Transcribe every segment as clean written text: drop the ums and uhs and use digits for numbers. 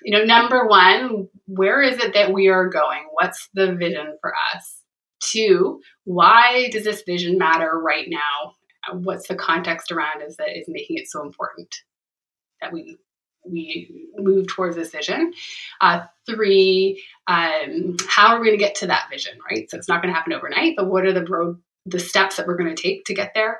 Number one, where is it that we are going? What's the vision for us? Two, why does this vision matter right now? What's the context around is that is making it so important that we move towards this vision? Three, how are we going to get to that vision, right? So it's not going to happen overnight, but what are the steps that we're going to take to get there?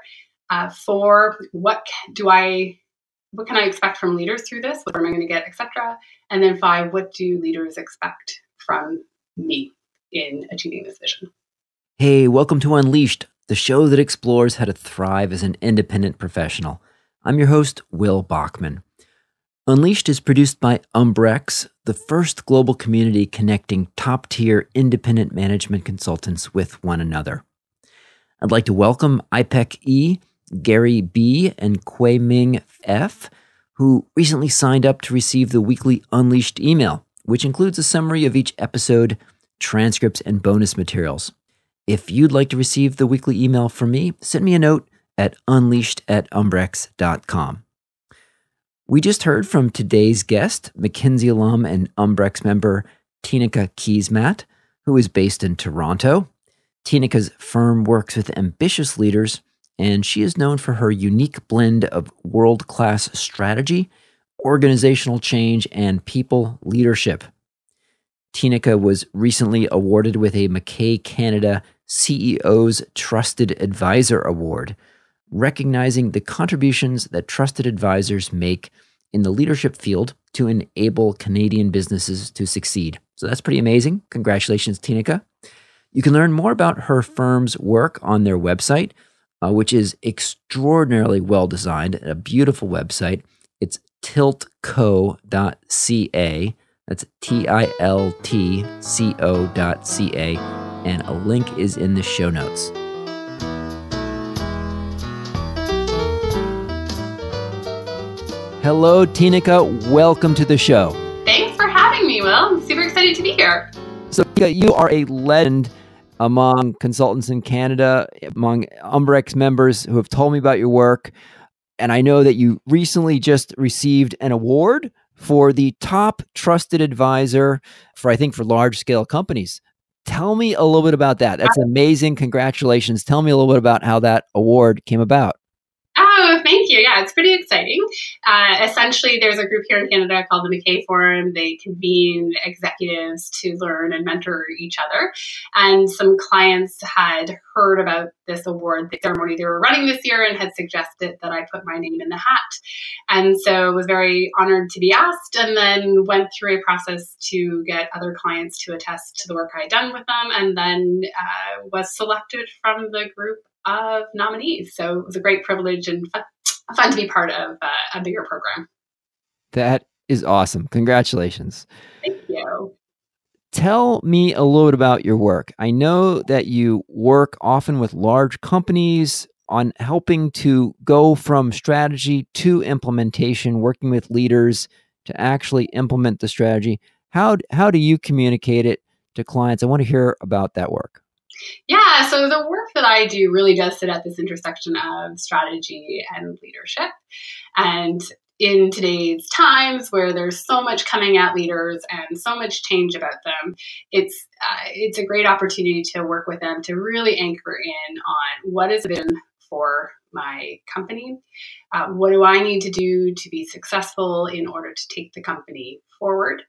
Four, what can I expect from leaders through this? What am I going to get, etc.? And then five, what do leaders expect from me in achieving this vision? Hey, welcome to Unleashed, the show that explores how to thrive as an independent professional. I'm your host, Will Bachman. Unleashed is produced by Umbrex, the first global community connecting top-tier independent management consultants with one another. I'd like to welcome IPEC E, Gary B, and Kuei Ming F, who recently signed up to receive the weekly Unleashed email, which includes a summary of each episode, transcripts, and bonus materials. If you'd like to receive the weekly email from me, send me a note at unleashed@umbrex.com. We just heard from today's guest, McKinsey alum and Umbrex member Tineke Keesmaat, who is based in Toronto. Tineke's firm works with ambitious leaders, and she is known for her unique blend of world-class strategy, organizational change, and people leadership. Tineke was recently awarded with a MacKay Canada CEO's Trusted Advisor Award, recognizing the contributions that trusted advisors make in the leadership field to enable Canadian businesses to succeed. So that's pretty amazing. Congratulations, Tineke. You can learn more about her firm's work on their website, which is extraordinarily well designed, a beautiful website. It's tiltco.ca. That's tiltco.ca. And a link is in the show notes. Hello, Tineke. Welcome to the show. Thanks for having me, Will. I'm super excited to be here. So you are a legend among consultants in Canada, among Umbrex members who have told me about your work. And I know that you recently just received an award for the top trusted advisor for large-scale companies. Tell me a little bit about that. That's amazing. Congratulations. Tell me a little bit about how that award came about. Oh, thank you. Yeah, it's pretty exciting. Essentially, there's a group here in Canada called the MacKay Forum. They convene executives to learn and mentor each other. And some clients had heard about this award ceremony they were running this year and had suggested that I put my name in the hat. And so was very honored to be asked, and then went through a process to get other clients to attest to the work I had done with them, and then was selected from the group of nominees. So it was a great privilege and fun to be part of a bigger program. That is awesome. Congratulations. Thank you. Tell me a little bit about your work. I know that you work often with large companies on helping to go from strategy to implementation, working with leaders to actually implement the strategy. How do you communicate it to clients? I want to hear about that work. Yeah, so the work that I do really does sit at this intersection of strategy and leadership. And in today's times where there's so much coming at leaders and so much change about them, it's a great opportunity to work with them to really anchor in on what is the vision for my company. What do I need to do to be successful in order to take the company forward?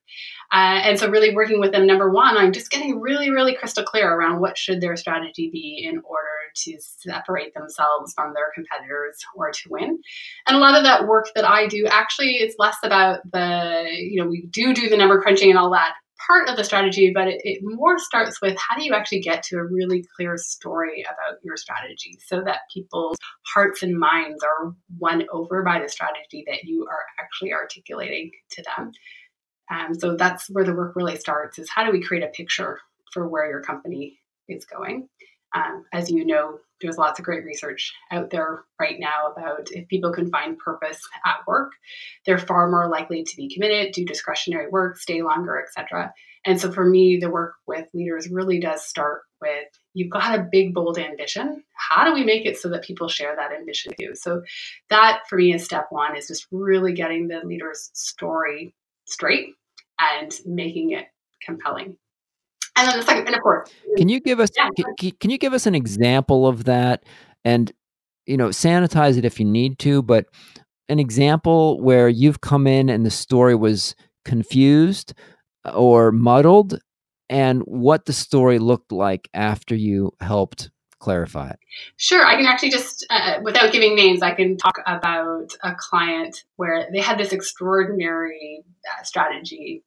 And so really working with them, number one, I'm just getting really, really crystal clear around what should their strategy be in order to separate themselves from their competitors or to win. And a lot of that work that I do actually is less about we do the number crunching and all that part of the strategy, but it more starts with how do you actually get to a really clear story about your strategy so that people's hearts and minds are won over by the strategy that you are actually articulating to them. So that's where the work really starts, is how do we create a picture for where your company is going? As you know, there's lots of great research out there right now about if people can find purpose at work, they're far more likely to be committed, do discretionary work, stay longer, etc. And so for me, the work with leaders really does start with, you've got a big, bold ambition. How do we make it so that people share that ambition with you? So that for me is step one, is just really getting the leader's story straight and making it compelling. And then the second, and of course, Can you give us yeah, can you give us an example of that? And sanitize it if you need to, but an example where you've come in and the story was confused or muddled, and what the story looked like after you helped clarify it. sure. I can actually just, without giving names, I can talk about a client where they had this extraordinary strategy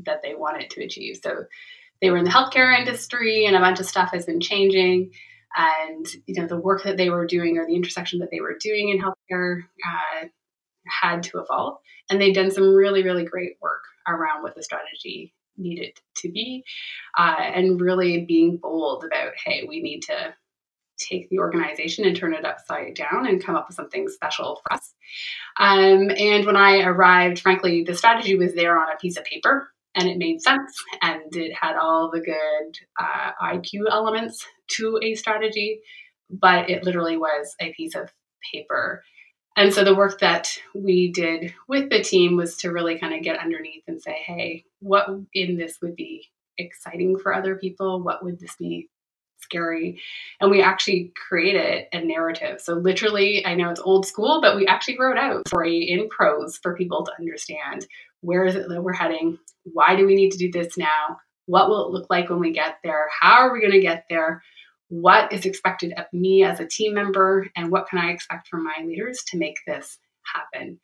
that they wanted to achieve. So they were in the healthcare industry, and a bunch of stuff has been changing. And the work that they were doing, or the intersection that they were doing in healthcare, had to evolve. And they'd done some really, really great work around what the strategy needed to be, and really being bold about, hey, we need to take the organization and turn it upside down and come up with something special for us. And when I arrived, frankly, the strategy was there on a piece of paper, and it made sense, and it had all the good IQ elements to a strategy, but it literally was a piece of paper. And so the work that we did with the team was to really kind of get underneath and say, hey, what in this would be exciting for other people? What would this be scary? And we actually created a narrative. So literally, I know it's old school, but we actually wrote out a story in prose for people to understand, where is it that we're heading? Why do we need to do this now? What will it look like when we get there? How are we going to get there? What is expected of me as a team member? And what can I expect from my leaders to make this happen?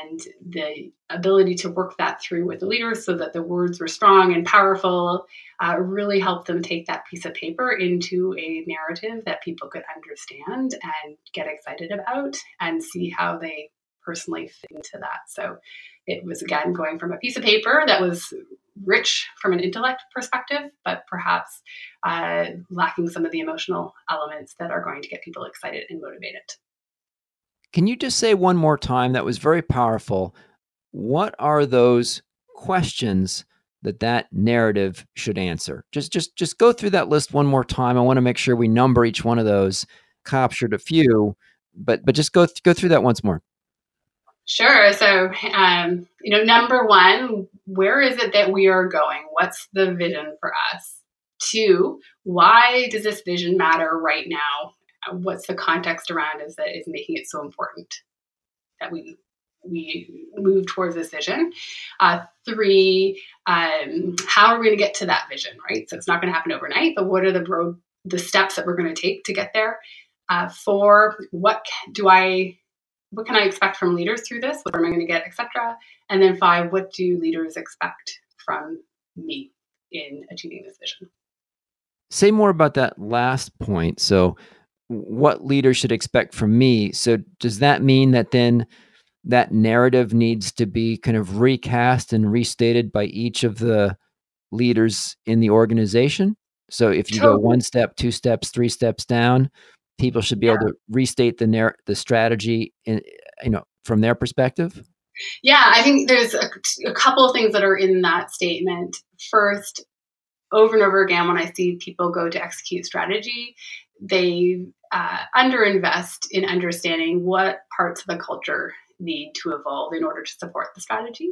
And the ability to work that through with the leaders so that the words were strong and powerful really helped them take that piece of paper into a narrative that people could understand and get excited about and see how they personally fit into that. So it was, again, going from a piece of paper that was rich from an intellect perspective, but perhaps lacking some of the emotional elements that are going to get people excited and motivated. Can you just say one more time? That was very powerful. What are those questions that narrative should answer? Just go through that list one more time. I want to make sure we number each one of those. Captured a few, but just go through that once more. Sure. So, number one, where is it that we are going? What's the vision for us? Two, why does this vision matter right now? What's the context around us that is making it so important that we move towards this vision? Three, how are we going to get to that vision, right? So it's not going to happen overnight, but what are the steps that we're going to take to get there? Four, what can I expect from leaders through this? What am I going to get, etc.? And then five, what do leaders expect from me in achieving this vision? Say more about that last point. So what leaders should expect from me. So does that mean that then that narrative needs to be kind of recast and restated by each of the leaders in the organization? So if you go one step, two steps, three steps down, people should be able to restate the strategy from their perspective? Yeah, I think there's a couple of things that are in that statement. First, over and over again, when I see people go to execute strategy, they underinvest in understanding what parts of the culture need to evolve in order to support the strategy.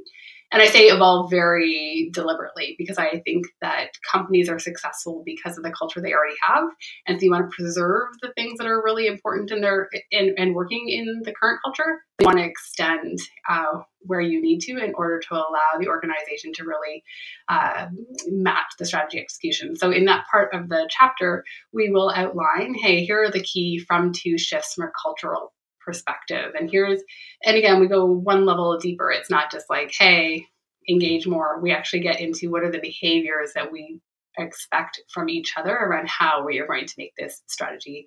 And I say evolve very deliberately, because I think that companies are successful because of the culture they already have. And so you want to preserve the things that are really important in working in the current culture. You want to extend where you need to in order to allow the organization to really match the strategy execution. So in that part of the chapter, we will outline, hey, here are the key from to shifts from a cultural perspective. And again, we go one level deeper. It's not just like, hey, engage more. We actually get into what are the behaviors that we expect from each other around how we are going to make this strategy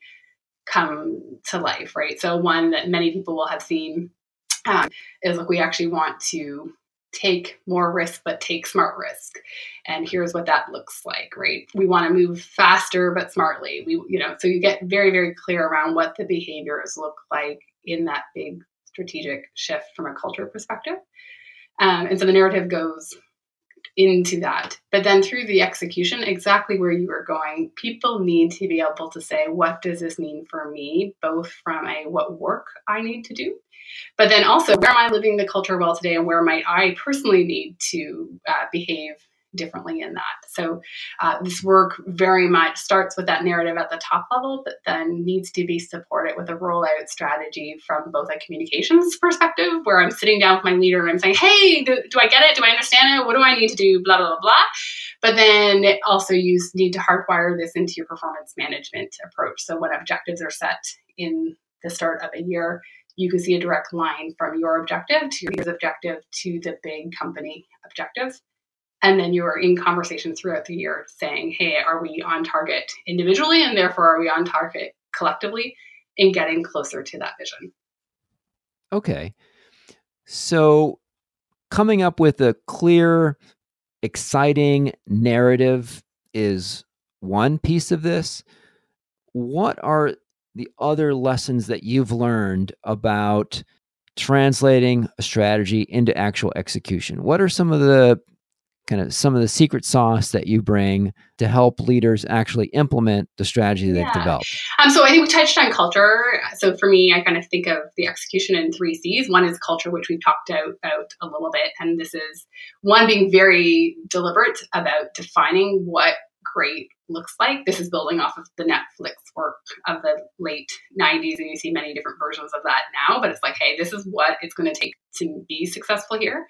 come to life, right? So one that many people will have seen is, look, we actually want to take more risk, but take smart risk. And here's what that looks like, right? We want to move faster, but smartly. So you get very, very clear around what the behaviors look like in that big strategic shift from a culture perspective. And so the narrative goes into that. But then through the execution, exactly where you were going, people need to be able to say, what does this mean for me, both from what work I need to do, but then also where am I living the culture well today, and where might I personally need to behave differently in that. So this work very much starts with that narrative at the top level, but then needs to be supported with a rollout strategy from both a communications perspective, where I'm sitting down with my leader and I'm saying, hey, do I get it? Do I understand it? What do I need to do? Blah, blah, blah. But then also you need to hardwire this into your performance management approach. So when objectives are set in the start of a year, you can see a direct line from your objective to your year's objective to the big company objective. And then you are in conversation throughout the year saying, hey, are we on target individually? And therefore, are we on target collectively in getting closer to that vision? Okay. So coming up with a clear, exciting narrative is one piece of this. What are the other lessons that you've learned about translating a strategy into actual execution? What are some of the secret sauce that you bring to help leaders actually implement the strategy they've developed? So I think we touched on culture. So for me, I kind of think of the execution in 3 C's. One is culture, which we've talked about a little bit. And this is one, being very deliberate about defining what great looks like. This is building off of the Netflix work of the late 90s, and you see many different versions of that now, but it's like, hey, this is what it's going to take to be successful here.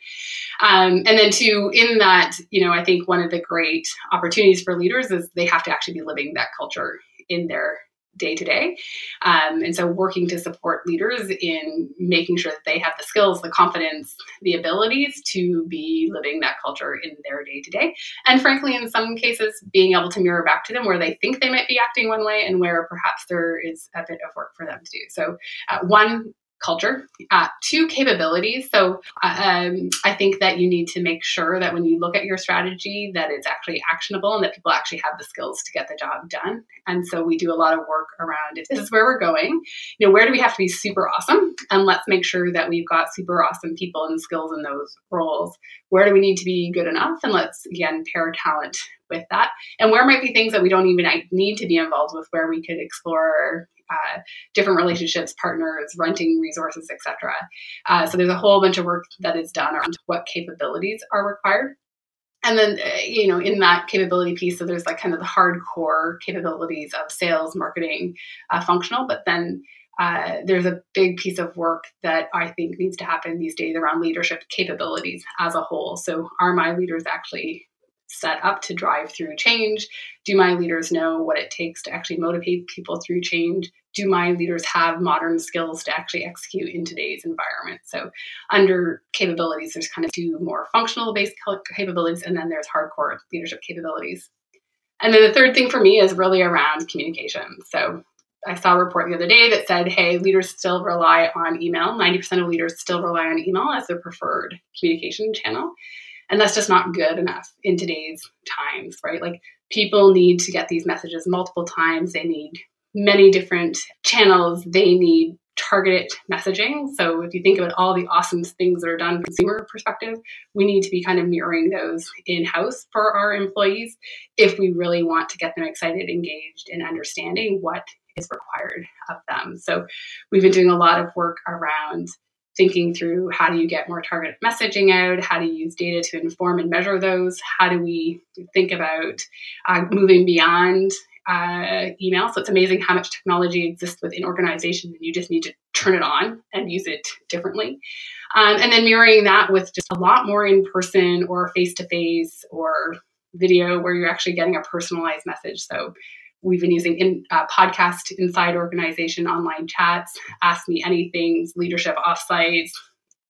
And then two, in that, I think one of the great opportunities for leaders is they have to actually be living that culture in their day-to-day. And so working to support leaders in making sure that they have the skills, the confidence, the abilities to be living that culture in their day-to-day. And frankly, in some cases, being able to mirror back to them where they think they might be acting one way and where perhaps there is a bit of work for them to do. So one, culture. 2, capabilities. So I think that you need to make sure that when you look at your strategy, that it's actually actionable and that people actually have the skills to get the job done. And so we do a lot of work around, if this is where we're going, where do we have to be super awesome? And let's make sure that we've got super awesome people and skills in those roles. Where do we need to be good enough? And let's, again, pair talent with that. And where might be things that we don't even need to be involved with, where we could explore different relationships, partners, renting resources, etc. So there's a whole bunch of work that is done around what capabilities are required. And then, in that capability piece, so there's like kind of the hardcore capabilities of sales, marketing, functional, but then there's a big piece of work that I think needs to happen these days around leadership capabilities as a whole. So are my leaders actually set up to drive through change? Do my leaders know what it takes to actually motivate people through change? Do my leaders have modern skills to actually execute in today's environment? So under capabilities, there's kind of 2 more functional based capabilities, and then there's hardcore leadership capabilities. And then the third thing for me is really around communication. So I saw a report the other day that said, hey, leaders still rely on email. 90% of leaders still rely on email as their preferred communication channel. And that's just not good enough in today's times, right? Like, people need to get these messages multiple times. They need many different channels. They need targeted messaging. So if you think about all the awesome things that are done from a consumer perspective, we need to be kind of mirroring those in-house for our employees if we really want to get them excited, engaged, and understanding what is required of them. So we've been doing a lot of work around thinking through, how do you get more targeted messaging out? How do you use data to inform and measure those? How do we think about moving beyond email? So it's amazing how much technology exists within organizations, and you just need to turn it on and use it differently. And then mirroring that with just a lot more in-person or face-to-face or video, where you're actually getting a personalized message. So we've been using podcast inside organization, online chats, ask me anything, leadership offsites,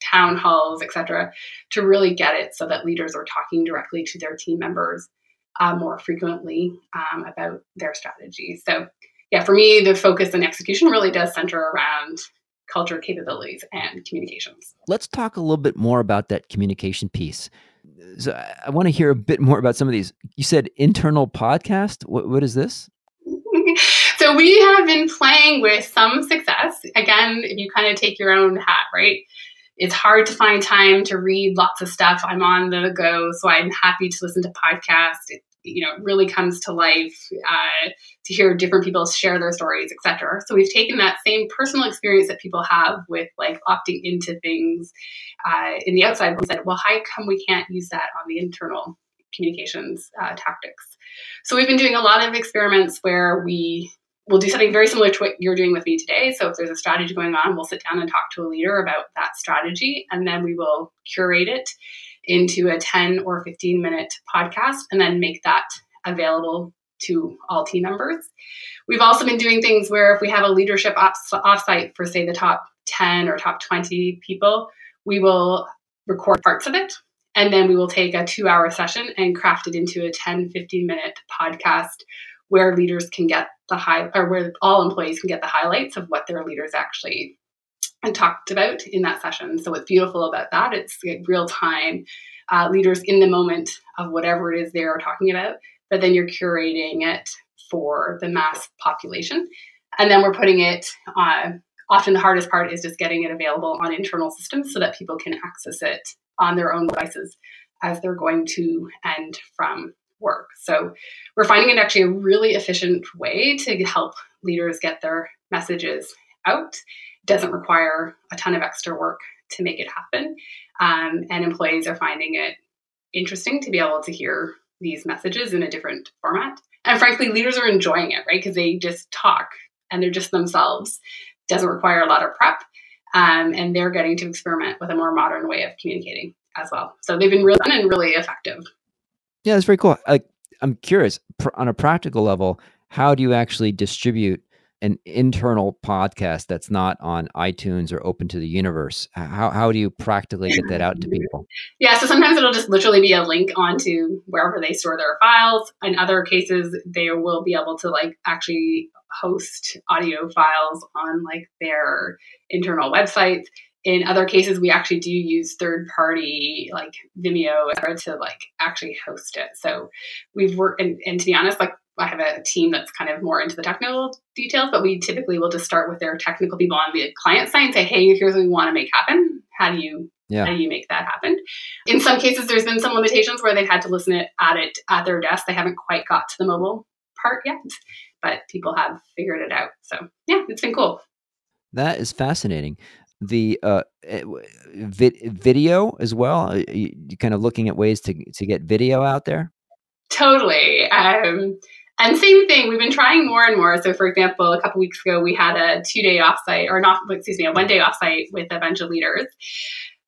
town halls, etc., to really get it so that leaders are talking directly to their team members more frequently about their strategies. So yeah, for me, the focus and execution really does center around culture, capabilities, and communications. Let's talk a little bit more about that communication piece. So I want to hear a bit more about some of these. You said internal podcast. What is this? So we have been playing with some success. Again, if you kind of take your own hat, right? it's hard to find time to read lots of stuff. I'm on the go, so I'm happy to listen to podcasts. It really comes to life to hear different people share their stories, etc. So we've taken that same personal experience that people have with like opting into things in the outside and said, well, how come we can't use that on the internal communications tactics? So we've been doing a lot of experiments where we'll do something very similar to what you're doing with me today. So if there's a strategy going on, we'll sit down and talk to a leader about that strategy, and then we will curate it into a 10 or 15-minute podcast and then make that available to all team members. We've also been doing things where if we have a leadership offsite for, say, the top 10 or top 20 people, we will record parts of it. And then we will take a 2-hour session and craft it into a 10, 15-minute podcast where leaders can get where all employees can get the highlights of what their leaders actually talked about in that session. So what's beautiful about that, it's real time, leaders in the moment of whatever it is they're talking about, but then you're curating it for the mass population. And then we're putting it on, often the hardest part is just getting it available on internal systems so that people can access it on their own devices as they're going to and from work. So we're finding it actually a really efficient way to help leaders get their messages out. It doesn't require a ton of extra work to make it happen. And employees are finding it interesting to be able to hear these messages in a different format. And frankly, leaders are enjoying it, right? Because they just talk and they're just themselves. It doesn't require a lot of prep. And they're getting to experiment with a more modern way of communicating as well. So they've been really fun and really effective. Yeah, that's very cool. I'm curious, on a practical level, how do you actually distribute an internal podcast that's not on iTunes or open to the universe? How do you practically get that out to people? Yeah, so sometimes it'll just literally be a link onto wherever they store their files. In other cases, they will be able to actually host audio files on their internal websites. In other cases, we actually do use third-party Vimeo to actually host it. So we've worked, and to be honest, I have a team that's kind of more into the technical details, but we typically will just start with their technical people on the client side and say, hey, here's what we want to make happen. How do you make that happen? In some cases, there's been some limitations where they've had to listen at it at their desk. They haven't quite got to the mobile part yet, but people have figured it out. So yeah, it's been cool. That is fascinating. The video as well. You kind of looking at ways to get video out there. Totally. And same thing, we've been trying more and more. So for example, a couple of weeks ago, we had a 1-day offsite with a bunch of leaders.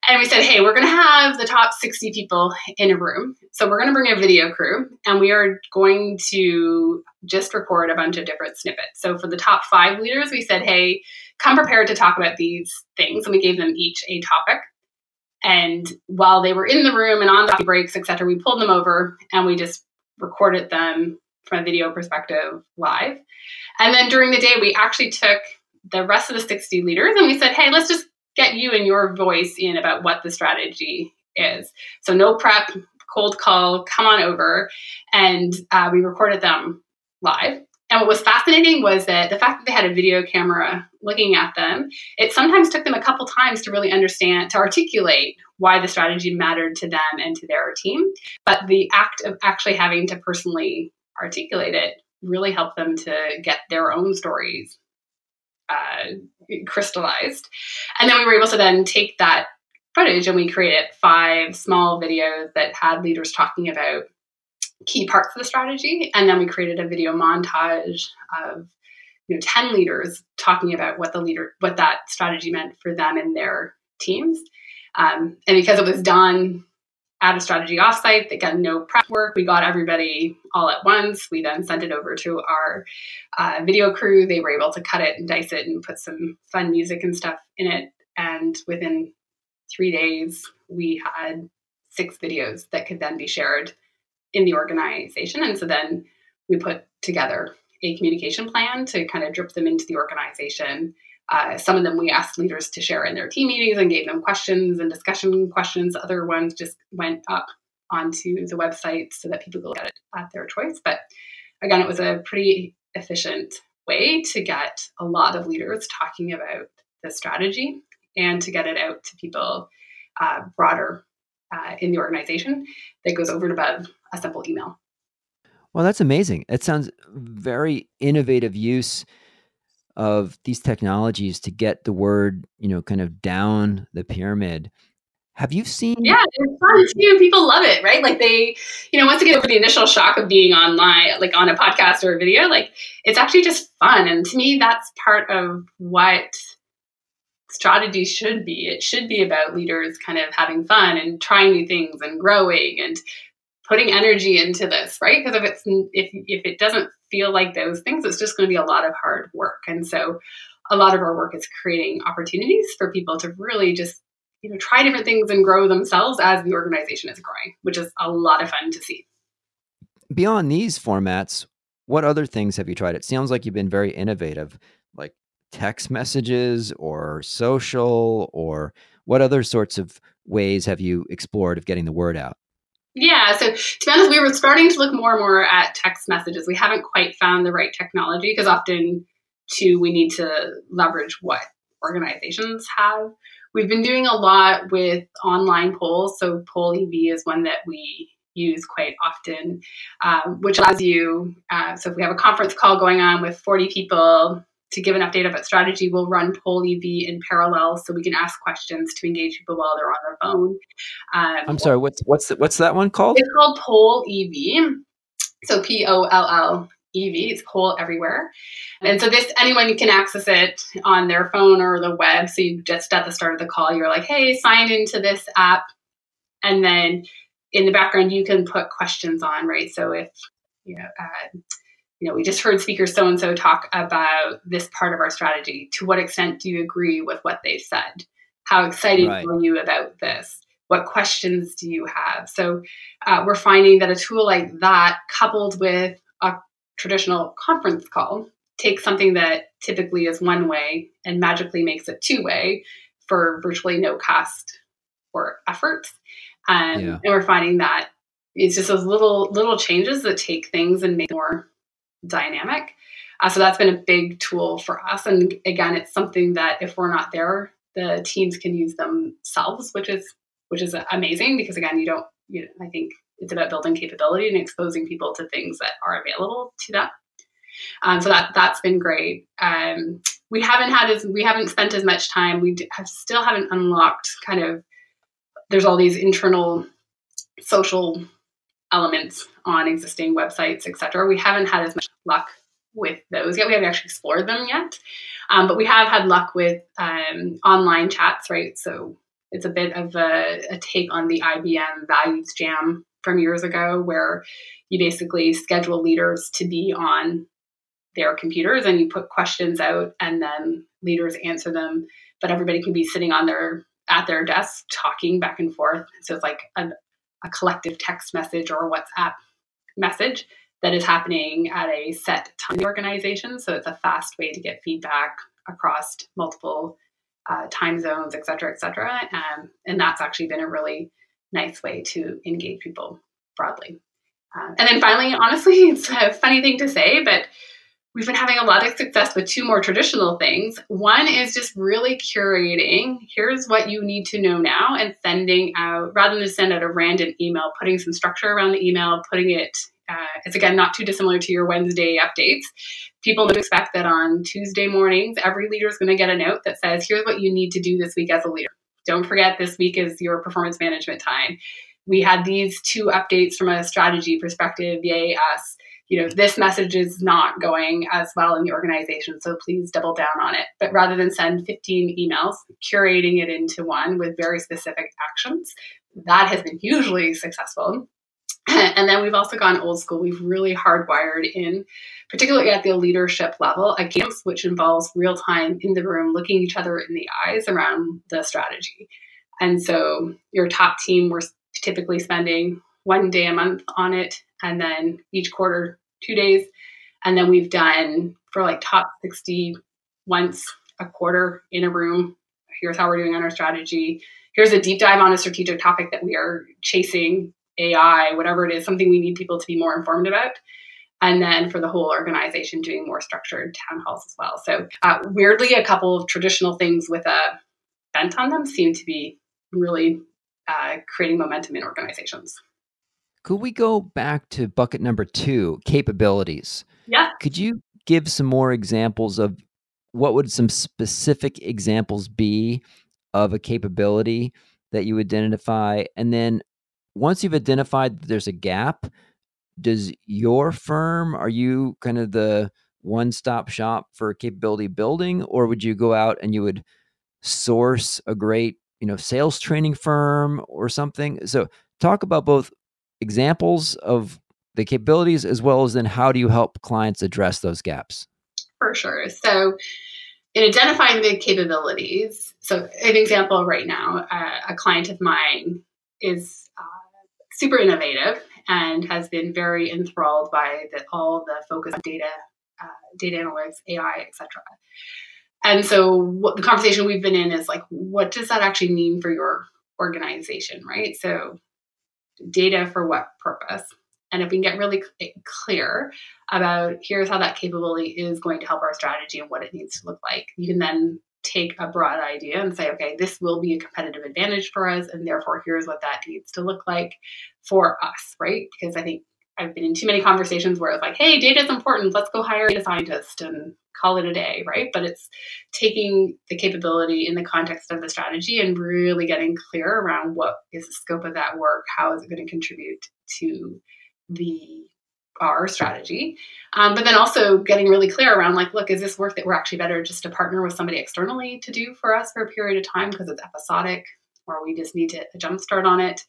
And we said, hey, we're going to have the top 60 people in a room. So we're going to bring a video crew and we are going to just record a bunch of different snippets. So for the top 5 leaders, we said, hey, come prepared to talk about these things. And we gave them each a topic. And while they were in the room and on coffee breaks, et cetera, we pulled them over and we just recorded them from a video perspective live. And then during the day, we actually took the rest of the 60 leaders and we said, hey, let's just get you and your voice in about what the strategy is. So no prep, cold call, come on over. And we recorded them live. And what was fascinating was that the fact that they had a video camera looking at them, it sometimes took them a couple times to really understand, to articulate why the strategy mattered to them and to their team. But the act of actually having to personally articulate it really helped them to get their own stories crystallized. And then we were able to then take that footage and we created 5 small videos that had leaders talking about key parts of the strategy. And then we created a video montage of 10 leaders talking about what that strategy meant for them and their teams. And because it was done at a strategy offsite, they got no prep work. We got everybody all at once. We then sent it over to our video crew. They were able to cut it and dice it and put some fun music and stuff in it. And within 3 days, we had 6 videos that could then be shared in the organization. And so then we put together a communication plan to kind of drip them into the organization. Some of them we asked leaders to share in their team meetings and gave them questions and discussion questions. Other ones just went up onto the website so that people could get it at their choice. But again, it was a pretty efficient way to get a lot of leaders talking about the strategy and to get it out to people broader in the organization that goes over and above a simple email. Well, that's amazing. It sounds very innovative use of these technologies to get the word, kind of down the pyramid. Have you seen? Yeah, it's fun too. People love it, right? Like they, once they get over the initial shock of being online, like on a podcast or a video, like it's actually just fun. And to me, that's part of what strategy should be. It should be about leaders kind of having fun and trying new things and growing and putting energy into this, right? Because if it doesn't feel like those things, it's just going to be a lot of hard work. And so a lot of our work is creating opportunities for people to really just try different things and grow themselves as the organization is growing, which is a lot of fun to see. Beyond these formats, what other things have you tried? It sounds like you've been very innovative, like text messages or social, or what other sorts of ways have you explored of getting the word out? Yeah, so to be honest, we were starting to look more and more at text messages. We haven't quite found the right technology because often, too, we need to leverage what organizations have. We've been doing a lot with online polls. So Poll EV is one that we use quite often, which allows you, so if we have a conference call going on with 40 people to give an update about strategy, we'll run Poll EV in parallel so we can ask questions to engage people while they're on their phone. I'm sorry, what's that one called? It's called Poll EV. So POLL EV. It's Poll Everywhere. And so anyone can access it on their phone or the web. So you just at the start of the call, you're like, hey, sign into this app. And then in the background, you can put questions on, right? So if, we just heard speaker so-and-so talk about this part of our strategy. To what extent do you agree with what they said? How excited are you about this? What questions do you have? So we're finding that a tool like that, coupled with a traditional conference call, takes something that typically is one way and magically makes it two-way for virtually no cost or effort. And we're finding that it's just those little changes that take things and make it more dynamic. So that's been a big tool for us. And again, it's something that if we're not there, the teams can use themselves, which is amazing because again, I think it's about building capability and exposing people to things that are available to them. So that's been great. We haven't spent as much time. We still haven't unlocked there's all these internal social elements on existing websites, et cetera. We haven't had as much luck with those yet. We haven't actually explored them yet. But we have had luck with online chats, right? So it's a bit of a take on the IBM Values Jam from years ago, where you basically schedule leaders to be on their computers and you put questions out and then leaders answer them, but everybody can be sitting at their desk talking back and forth. So it's like a collective text message or a WhatsApp message that is happening at a set time in the organization. So it's a fast way to get feedback across multiple time zones, et cetera, et cetera. And that's actually been a really nice way to engage people broadly. And then finally, honestly, it's a funny thing to say, but we've been having a lot of success with two more traditional things. One is just really curating, here's what you need to know now, and sending out, rather than send out a random email, putting some structure around the email, putting it, it's again, not too dissimilar to your Wednesday updates. People would expect that on Tuesday mornings, every leader is going to get a note that says, here's what you need to do this week as a leader. Don't forget, this week is your performance management time. We had these two updates from a strategy perspective, yay us. This message is not going as well in the organization, so please double down on it. But rather than send 15 emails, curating it into one with very specific actions, that has been hugely successful. And then we've also gone old school. We've really hardwired in, particularly at the leadership level, a cadence which involves real time in the room, looking each other in the eyes around the strategy. And so your top team, we're typically spending 1 day a month on it, and then each quarter, 2 days. And then we've done for top 60 once a quarter in a room. Here's how we're doing on our strategy. Here's a deep dive on a strategic topic that we are chasing, AI, whatever it is, something we need people to be more informed about. And then for the whole organization, doing more structured town halls as well. So weirdly, a couple of traditional things with a bent on them seem to be really creating momentum in organizations. Could we go back to bucket number 2, capabilities? Yeah. Could you give some more examples of what would some specific examples be of a capability that you identify? And then once you've identified that there's a gap, does your firm, are you kind of the one-stop shop for capability building, or would you go out and you would source a great, sales training firm or something? So talk about both examples of the capabilities as well as then how do you help clients address those gaps? For sure. So in identifying the capabilities, so an example right now, a client of mine is super innovative and has been very enthralled by all the focus on data, data analytics, AI, etc. And so what the conversation we've been in is like, what does that actually mean for your organization, right? So data for what purpose? And if we can get really clear about here's how that capability is going to help our strategy and what it needs to look like, you can then take a broad idea and say, okay, this will be a competitive advantage for us, and therefore here's what that needs to look like for us, right? Because I think I've been in too many conversations where it's like, hey, data is important, let's go hire a data scientist and call it a day, right? But it's taking the capability in the context of the strategy and really getting clear around what is the scope of that work, how is it going to contribute to our strategy, but then also getting really clear around like, look, is this work that we're actually better just to partner with somebody externally to do for us for a period of time because it's episodic, or we just need to jumpstart on it?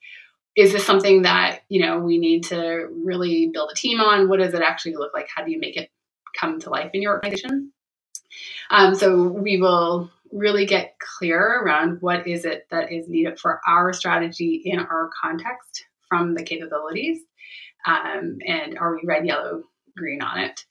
Is this something that we need to really build a team on? What does it actually look like? How do you make it come to life in your organization? So we will really get clear around what is it that is needed for our strategy in our context from the capabilities. And are we red, yellow, green on it?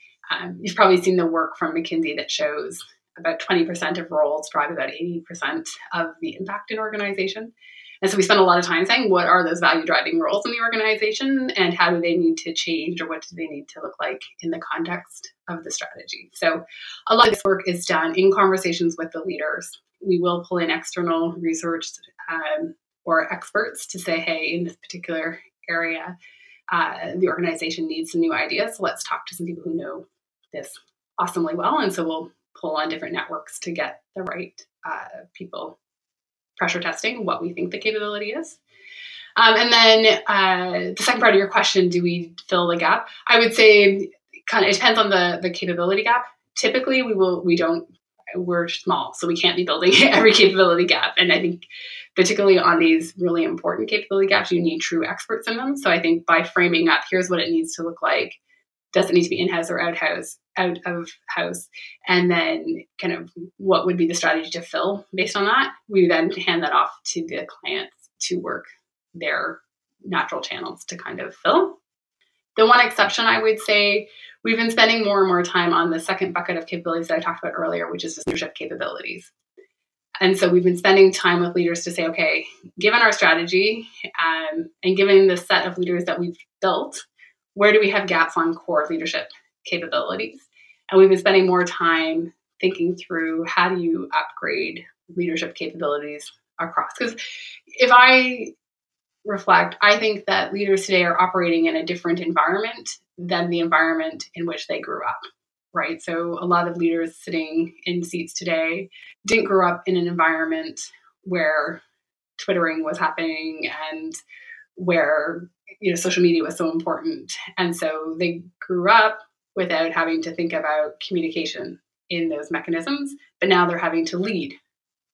You've probably seen the work from McKinsey that shows about 20% of roles drive about 80% of the impact in organization. And so we spend a lot of time saying, what are those value driving roles in the organization and how do they need to change, or what do they need to look like in the context of the strategy? So a lot of this work is done in conversations with the leaders. We will pull in external research or experts to say, hey, in this particular area, the organization needs some new ideas. So let's talk to some people who know this awesomely well. And so we'll pull on different networks to get the right people pressure testing what we think the capability is. And then the second part of your question, do we fill the gap? I would say kind of it depends on the capability gap. Typically we're small, so we can't be building every capability gap. And I think particularly on these really important capability gaps, you need true experts in them. So I think by framing up, here's what it needs to look like. Does it need to be in-house or out of house? And then kind of what would be the strategy to fill based on that? We then hand that off to the clients to work their natural channels to kind of fill. The one exception I would say, we've been spending more and more time on the second bucket of capabilities that I talked about earlier, which is just leadership capabilities. And so we've been spending time with leaders to say, okay, given our strategy and given the set of leaders that we've built, where do we have gaps on core leadership capabilities? And we've been spending more time thinking through how do you upgrade leadership capabilities across? Because if I reflect, I think that leaders today are operating in a different environment than the environment in which they grew up, right? So a lot of leaders sitting in seats today didn't grow up in an environment where Twittering was happening and where social media was so important. And so they grew up without having to think about communication in those mechanisms, but now they're having to lead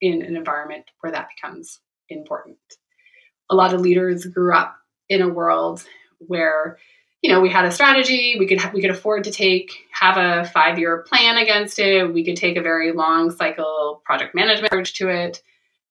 in an environment where that becomes important. A lot of leaders grew up in a world where, we had a strategy, we could afford to have a 5-year plan against it. We could take a very long cycle project management approach to it.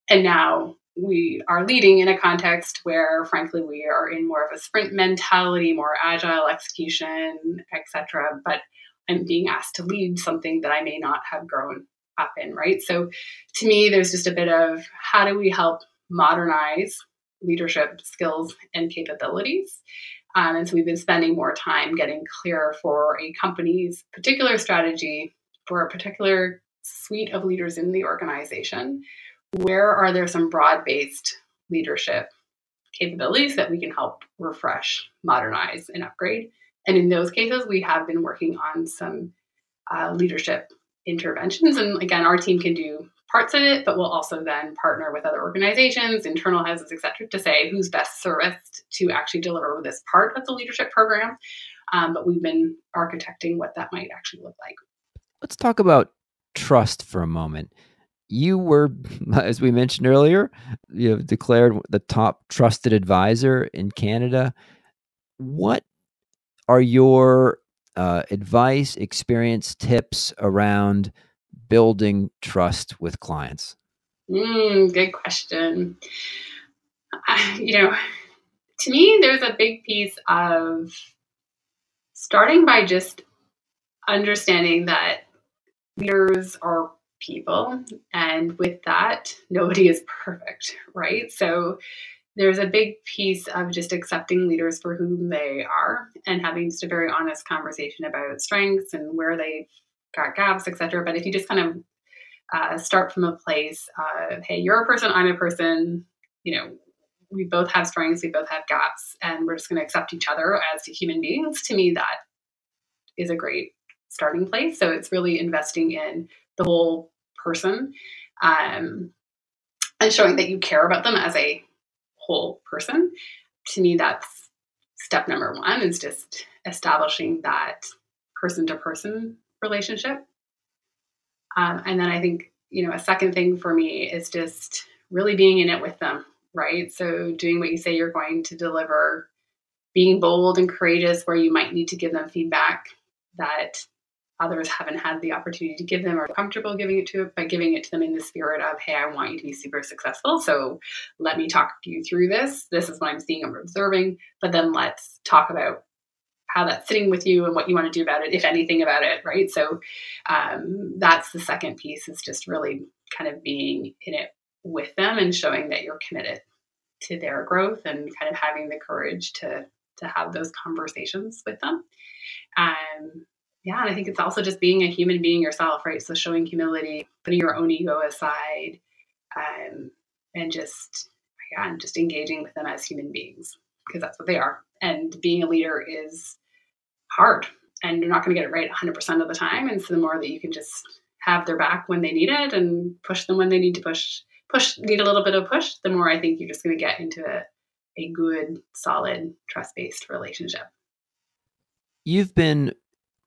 And now we are leading in a context where, frankly, we are in more of a sprint mentality, more agile execution, etc. But I'm being asked to lead something that I may not have grown up in, right? So to me, there's just a bit of how do we help modernize leadership skills and capabilities? And so we've been spending more time getting clear for a company's particular strategy for a particular suite of leaders in the organization. where are there some broad-based leadership capabilities that we can help refresh, modernize, and upgrade. And in those cases, we have been working on some leadership interventions. And again, our team can do parts of it, but we'll also then partner with other organizations, internal houses, et cetera, to say who's best serviced to actually deliver this part of the leadership program. But we've been architecting what that might actually look like. Let's talk about trust for a moment. You were, as we mentioned earlier, you have declared the top trusted advisor in Canada. What are your advice, experience, tips around building trust with clients? Good question. To me, there's a big piece of starting by just understanding that leaders are people, and with that, nobody is perfect, right? So there's a big piece of just accepting leaders for whom they are and having just a very honest conversation about strengths and where they've got gaps, et cetera. But if you just kind of start from a place of, hey, you're a person, I'm a person, we both have strengths, we both have gaps, and we're just going to accept each other as human beings. To me, that is a great starting place. So it's really investing in the whole person and showing that you care about them as a whole person. To me, that's step number one, is just establishing that person-to-person relationship. And then I think, a second thing for me is just really being in it with them, right? So doing what you say you're going to deliver, being bold and courageous where you might need to give them feedback that others haven't had the opportunity to give them or comfortable giving it to, but giving it to them in the spirit of, hey, I want you to be super successful. So let me talk you through this. This is what I'm seeing, I'm observing, but then let's talk about how that's sitting with you and what you want to do about it, if anything about it, right? So that's the second piece, is just really kind of being in it with them and showing that you're committed to their growth and kind of having the courage to have those conversations with them. And I think it's also just being a human being yourself, right? So showing humility, putting your own ego aside, and just engaging with them as human beings, because that's what they are. And being a leader is hard, and you're not going to get it right 100% of the time. And so the more that you can just have their back when they need it and push them when they need to need a little bit of push, the more I think you're just going to get into a good, solid, trust-based relationship. You've been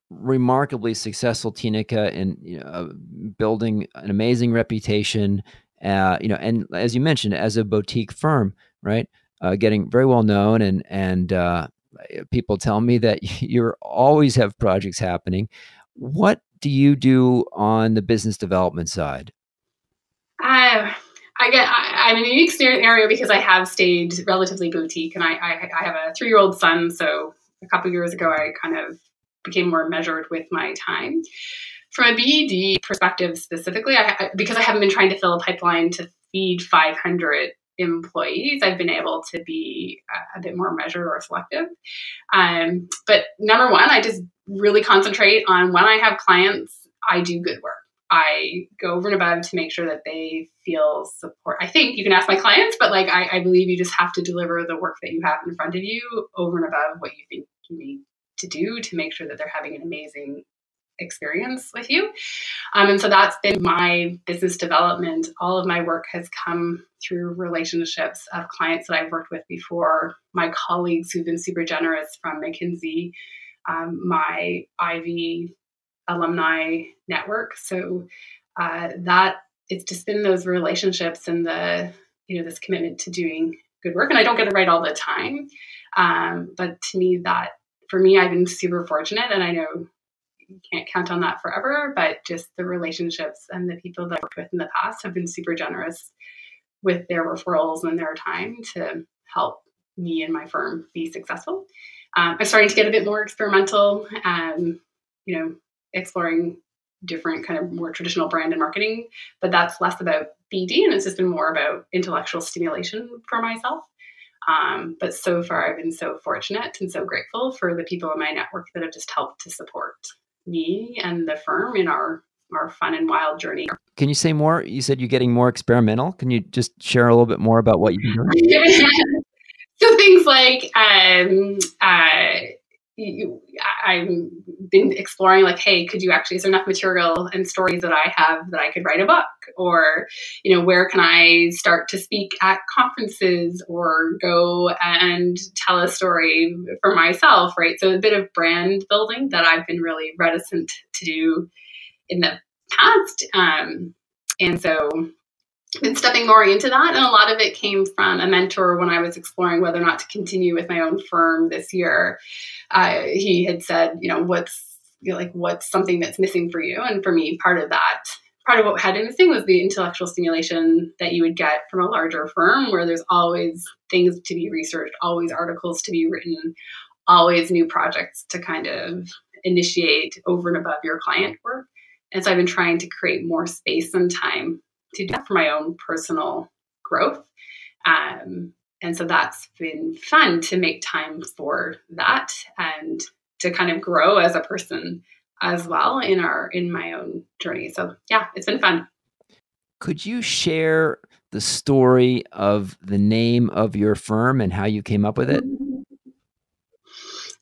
remarkably successful, Tineke, in building an amazing reputation. And as you mentioned, as a boutique firm, right? Getting very well known, and people tell me that you always have projects happening. What do you do on the business development side? I'm in a unique scenario because I have stayed relatively boutique, and I have a 3-year-old son. So a couple of years ago, I kind of became more measured with my time. From a BD perspective specifically, because I haven't been trying to fill a pipeline to feed 500 employees, I've been able to be a bit more measured or selective. But number one, I just really concentrate on when I have clients, I do good work. I go over and above to make sure that they feel support. I think you can ask my clients, but I believe you just have to deliver the work that you have in front of you over and above what you think you need to do to make sure that they're having an amazing experience with you. And so that's been my business development. All of my work has come through relationships of clients that I've worked with before, my colleagues who've been super generous from McKinsey, my Ivy alumni network. So that it's just been those relationships and this commitment to doing good work. And I don't get it right all the time. But to me, for me, I've been super fortunate, and I know you can't count on that forever, but just the relationships and the people that I've worked with in the past have been super generous with their referrals and their time to help me and my firm be successful. I'm starting to get a bit more experimental, exploring different kind of more traditional brand and marketing, but that's less about BD, and it's just been more about intellectual stimulation for myself. But so far, I've been so fortunate and so grateful for the people in my network that have just helped to support me and the firm in our fun and wild journey. Can you say more? You said you're getting more experimental. Can you just share a little bit more about what you've been doing? So things like I've been exploring like, hey, could you actually, is there enough material and stories that I have that I could write a book? Or, where can I start to speak at conferences or go and tell a story for myself, right? So a bit of brand building that I've been really reticent to do in the past. And so been stepping more into that. And a lot of it came from a mentor when I was exploring whether or not to continue with my own firm this year. He had said, what's something that's missing for you? And for me, part of what had been missing was the intellectual stimulation that you would get from a larger firm where there's always things to be researched, always articles to be written, always new projects to kind of initiate over and above your client work. And so I've been trying to create more space and time to do that for my own personal growth. And so that's been fun to make time for that and to kind of grow as a person as well in my own journey. So yeah, it's been fun. Could you share the story of the name of your firm and how you came up with it?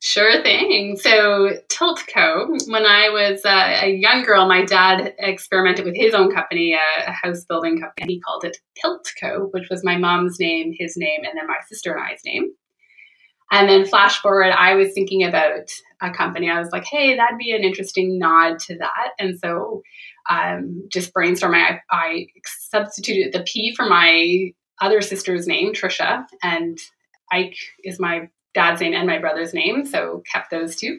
Sure thing. So Tiltco, when I was a young girl, my dad experimented with his own company, a house building company. He called it Tiltco, which was my mom's name, his name, and then my sister and I's name. And then flash forward, I was thinking about a company. I was like, hey, that'd be an interesting nod to that. And so just brainstorming, I substituted the P for my other sister's name, Trisha, and Ike is my dad's name and my brother's name, so kept those two.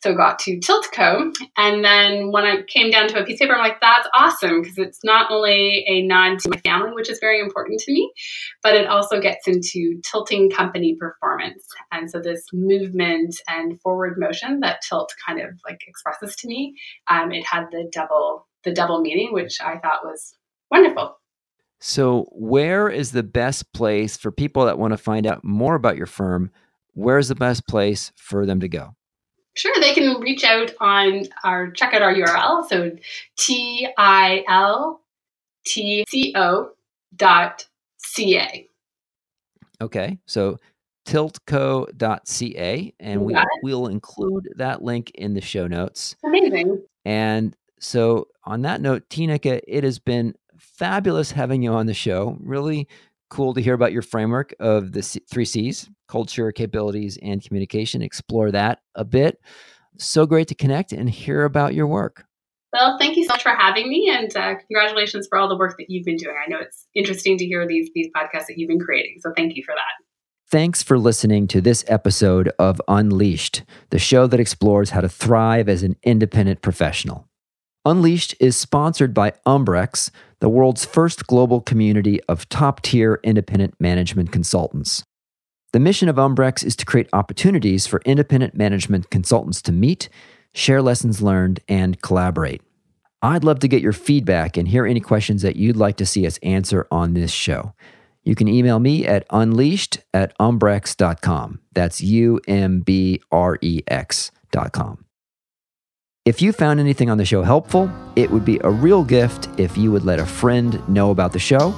So got to Tiltco. And then when I came down to a piece of paper, I'm like, that's awesome, because it's not only a nod to my family, which is very important to me, but it also gets into tilting company performance. And so this movement and forward motion that tilt kind of like expresses to me, it had the double meaning, which I thought was wonderful. So where is the best place for people that want to find out more about your firm? Where's the best place for them to go? Sure, they can reach out check out our URL. So tiltco.ca. Okay, so tiltco.ca, and we'll include that link in the show notes. Amazing. And so on that note, Tineke, it has been fabulous having you on the show. Really cool to hear about your framework of the 3 C's, culture, capabilities, and communication. Explore that a bit. So great to connect and hear about your work. Well, thank you so much for having me, and congratulations for all the work that you've been doing. I know it's interesting to hear these podcasts that you've been creating, so thank you for that. Thanks for listening to this episode of Unleashed, the show that explores how to thrive as an independent professional. Unleashed is sponsored by Umbrex, the world's first global community of top-tier independent management consultants. The mission of Umbrex is to create opportunities for independent management consultants to meet, share lessons learned, and collaborate. I'd love to get your feedback and hear any questions that you'd like to see us answer on this show. You can email me at unleashed@umbrex.com. That's UMBREX.com. If you found anything on the show helpful, it would be a real gift if you would let a friend know about the show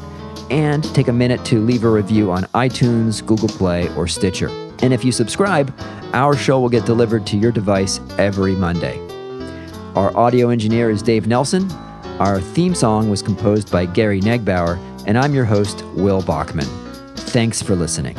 and take a minute to leave a review on iTunes, Google Play, or Stitcher. And if you subscribe, our show will get delivered to your device every Monday. Our audio engineer is Dave Nelson. Our theme song was composed by Gary Negbauer, and I'm your host, Will Bachman. Thanks for listening.